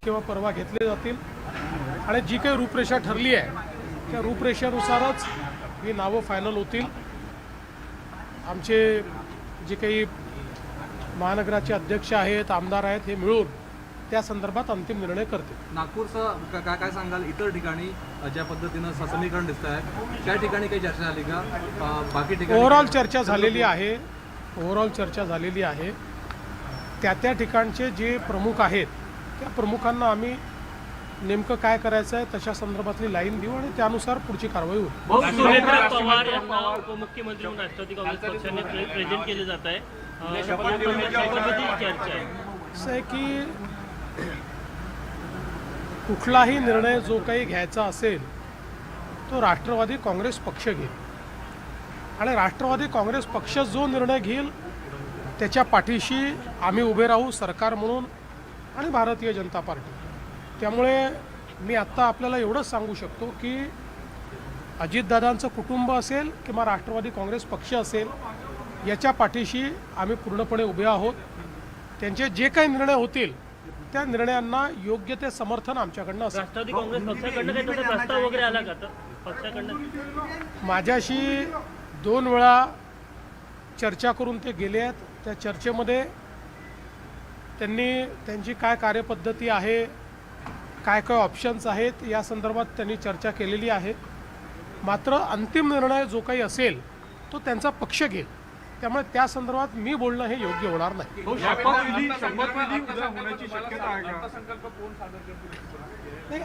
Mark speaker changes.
Speaker 1: किंवा परवा घेतले जातील आणि जी काही रूपरेषा ठरली आहे त्या रूपरेषेनुसारच ही नावं फायनल होतील। आमचे जे काही महानगराचे अध्यक्ष आहेत, आमदार आहेत, हे मिळून त्या संदर्भात अंतिम निर्णय करतील।
Speaker 2: नागपूरचं काय सांगाल? इतर ठिकाणी ज्या पद्धतीनं समीकरण दिसत आहे त्या ठिकाणी काही चर्चा झाली का? बाकी ठिकाणी
Speaker 1: ओव्हरऑल चर्चा झालेली आहे। त्या ठिकाणचे जे प्रमुख आहेत त्या प्रमुखांना आम्ही नेमकं काय करायचं आहे तशा संदर्भातली लाईन देऊ आणि त्यानुसार पुढची कारवाई होईल।
Speaker 3: सुनेत्रा पवार यांना उपमुख्यमंत्री म्हणून राष्ट्रवादी काँग्रेस पक्षाने प्रेझेंट केले जात आहे। चर्चा आहे
Speaker 1: असं आहे की कुठलाही निर्णय जो काही घ्यायचा असेल तो राष्ट्रवादी काँग्रेस पक्ष घेईल आणि राष्ट्रवादी काँग्रेस पक्ष जो निर्णय घेईल त्याच्या पाठीशी आम्ही उभे राहू, सरकार म्हणून आणि भारतीय जनता पार्टी। त्यामुळे मी आत्ता आपल्याला एवढंच सांगू शकतो की अजितदादांचं कुटुंब असेल किंवा राष्ट्रवादी काँग्रेस पक्ष असेल याच्या पाठीशी आम्ही पूर्णपणे उभे आहोत। त्यांचे जे काही निर्णय होतील त्या निर्णयांना योग्य ते समर्थन आमच्याकडनं असेल।
Speaker 3: राष्ट्रवादी काँग्रेस पक्षाकडनं काही तसा प्रस्ताव वगैरे आला का? पक्षाकडनं
Speaker 1: माझ्याशी 2 वेळा चर्चा करून ते गेले आहेत। त्या चर्चेमध्ये त्यांनी त्यांची काय कार्यपद्धती आहे, काय काय ऑप्शन्स आहेत या संदर्भात त्यांनी चर्चा केलेली आहे। मात्र अंतिम निर्णय जो काही असेल तो त्यांचा पक्ष घेईल, त्यामुळे त्या संदर्भात मी बोलणं हे योग्य होणार नाही। नाही,